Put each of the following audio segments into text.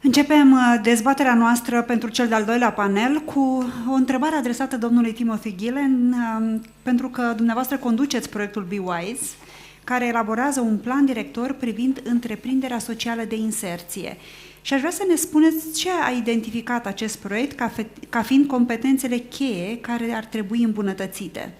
Începem dezbaterea noastră pentru cel de-al doilea panel cu o întrebare adresată domnului Timothy Ghilain, pentru că dumneavoastră conduceți proiectul BeWise, care elaborează un plan director privind întreprinderea socială de inserție. Și aș vrea să ne spuneți ce a identificat acest proiect ca fiind competențele cheie care ar trebui îmbunătățite.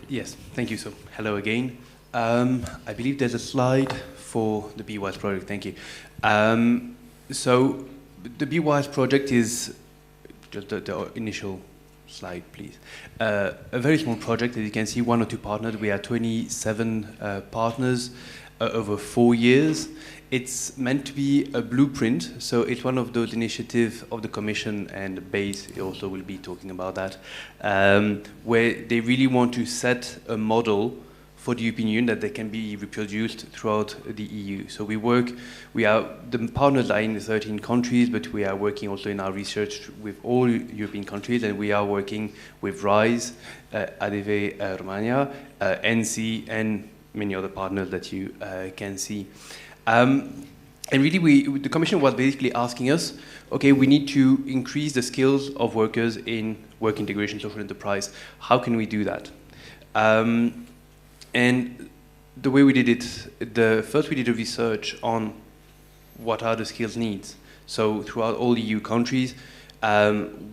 Yes, thank you. So, hello again. I believe there's a slide for the BeWise project. Thank you. So, the BeWise project is just the initial slide, please. A very small project, as you can see, 1 or 2 partners. We are 27 partners over 4 years. It's meant to be a blueprint, so it's one of those initiatives of the Commission, and BASE also will be talking about that, where they really want to set a model for the European Union that they can be reproduced throughout the EU. So the partners are in 13 countries, but we are working also in our research with all European countries, and we are working with RISE, ADV Romania, NC, and many other partners that you can see. And really, the Commission was basically asking us, okay, we need to increase the skills of workers in work integration, social enterprise. How can we do that? And the way we did it, first we did a research on what are the skills needs. So throughout all EU countries,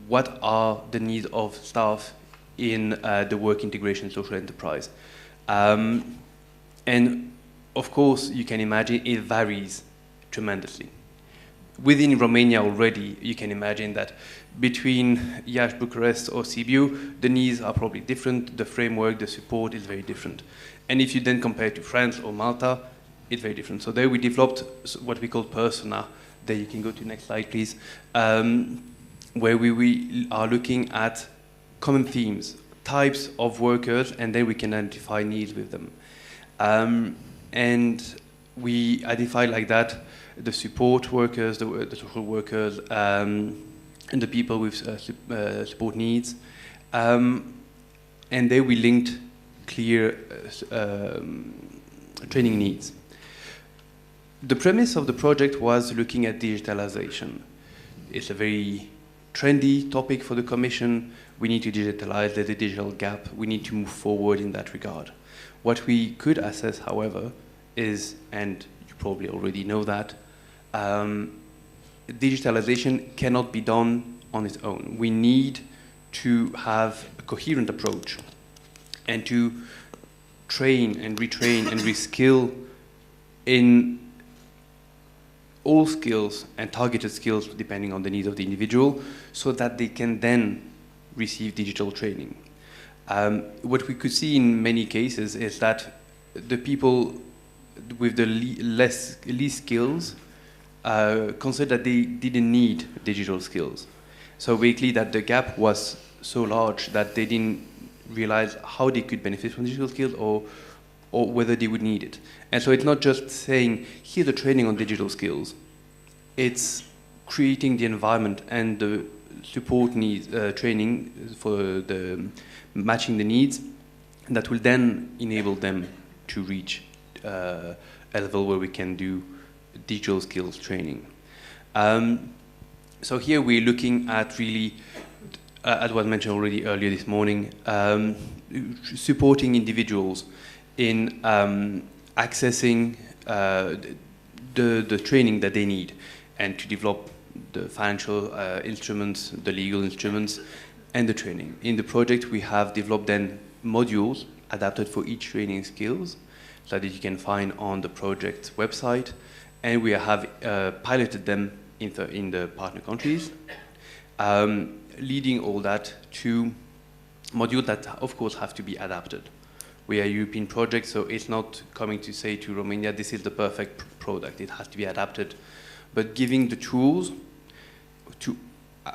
what are the needs of staff in the work integration, social enterprise? And of course, you can imagine it varies tremendously. Within Romania already, you can imagine that between Iași, Bucharest or Sibiu, the needs are probably different, the framework, the support is very different. And if you then compare to France or Malta, it's very different. So there we developed what we call persona. There you can go to the next slide, please, where we are looking at common themes, types of workers, and then we can identify needs with them. And we identify like that the support workers, the social workers, and the people with support needs. And there we linked clear training needs. The premise of the project was looking at digitalization. It's a very trendy topic for the Commission. We need to digitalize, there's a digital gap. We need to move forward in that regard. What we could assess, however, is, and you probably already know that, digitalization cannot be done on its own. We need to have a coherent approach and to train and retrain and reskill in all skills and targeted skills depending on the needs of the individual so that they can then receive digital training. What we could see in many cases is that the people with the least skills considered that they didn't need digital skills. So basically that the gap was so large that they didn't realize how they could benefit from digital skills or whether they would need it. And so it's not just saying, here's the training on digital skills. It's creating the environment and the support needs, training for the matching the needs that will then enable them to reach a level where we can do digital skills training. So here we're looking at really, as was mentioned already earlier this morning, supporting individuals in accessing the training that they need and to develop the financial instruments, the legal instruments, and the training. In the project, we have developed then modules adapted for each training skills so that you can find on the project website, and we have piloted them in the partner countries, leading all that to modules that, of course, have to be adapted. We are a European project, so it's not coming to say to Romania, this is the perfect product. It has to be adapted, but giving the tools to,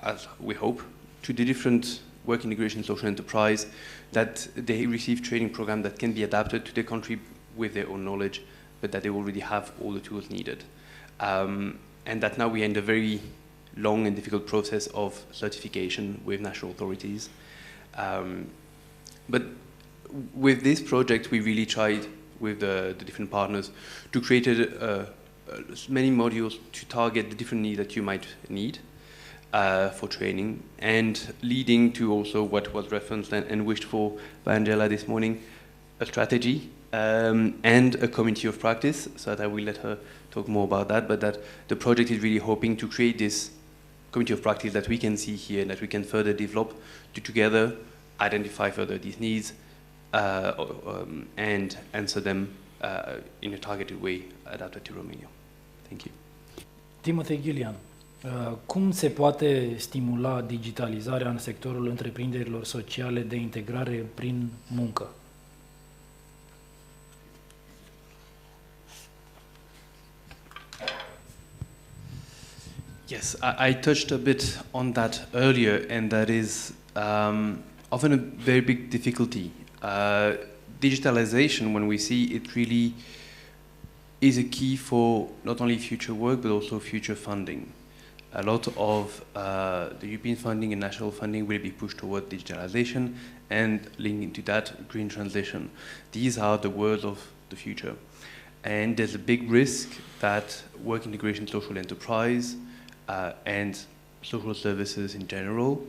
as we hope, to the different work integration social enterprise, that they receive training program that can be adapted to their country with their own knowledge, but that they already have all the tools needed. And that now we are in a very long and difficult process of certification with national authorities. But with this project, we really tried with the different partners to create many modules to target the different needs that you might need for training, and leading to also what was referenced and wished for by Angela this morning, a strategy and a community of practice, so that I will let her talk more about that, but that the project is really hoping to create this community of practice that we can see here and that we can further develop to together identify further these needs and answer them in a targeted way adapted to Romania. Thank you. Timothy Ghilain, cum se poate stimula digitalizarea în sectorul întreprinderilor sociale de integrare prin muncă? Yes, I touched a bit on that earlier, and that is often a very big difficulty. Digitalization, when we see it, really is a key for not only future work but also future funding. A lot of the European funding and national funding will be pushed toward digitalization and linking to that green transition. These are the words of the future. And there's a big risk that work integration, social enterprise, and social services in general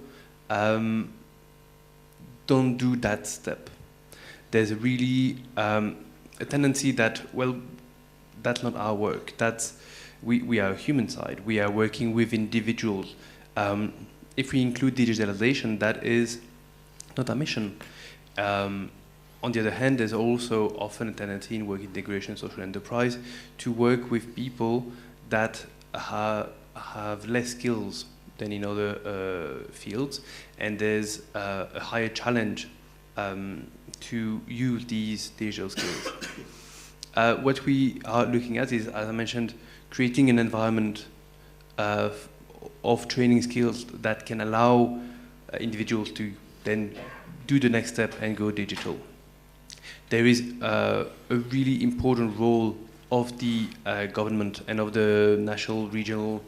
don't do that step. There's really a tendency that, well, that's not our work. We are a human side. We are working with individuals. If we include digitalization, that is not our mission. On the other hand, there's also often a tendency in work integration, social enterprise, to work with people that have less skills than in other fields, and there's a higher challenge to use these digital skills. What we are looking at is, as I mentioned, creating an environment of training skills that can allow individuals to then do the next step and go digital. There is a really important role of the government and of the national, regional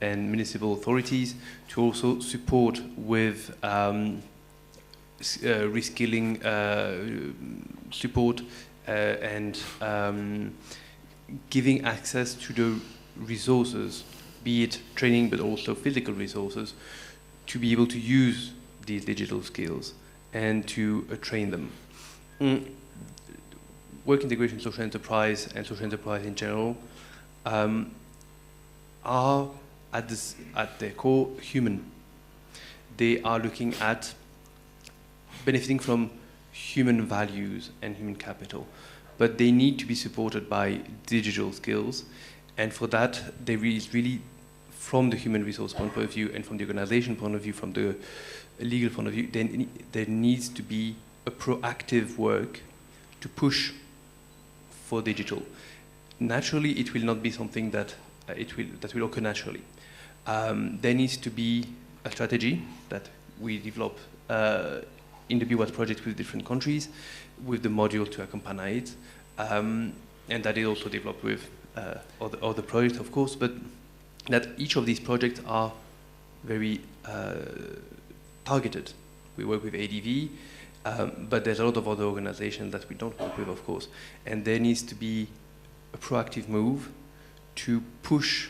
and municipal authorities to also support with reskilling support and giving access to the resources, be it training but also physical resources, to be able to use these digital skills and to train them. Work integration, social enterprise, and social enterprise in general are at their core human. They are looking at benefiting from human values and human capital, but they need to be supported by digital skills, and for that there is really, from the human resource point of view and from the organization point of view, from the legal point of view, then there needs to be a proactive work to push for digital. Naturally, it will not be something that will occur naturally. There needs to be a strategy that we develop in the BWAS project with different countries, with the module to accompany it, and that is also developed with other projects, of course, but that each of these projects are very targeted. We work with ADV, but there's a lot of other organizations that we don't work with, of course, and there needs to be a proactive move to push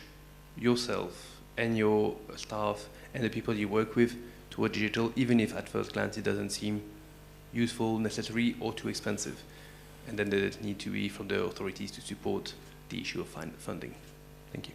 yourself and your staff and the people you work with toward digital, even if at first glance it doesn't seem useful, necessary, or too expensive. And then there need to be from the authorities to support the issue of funding. Thank you.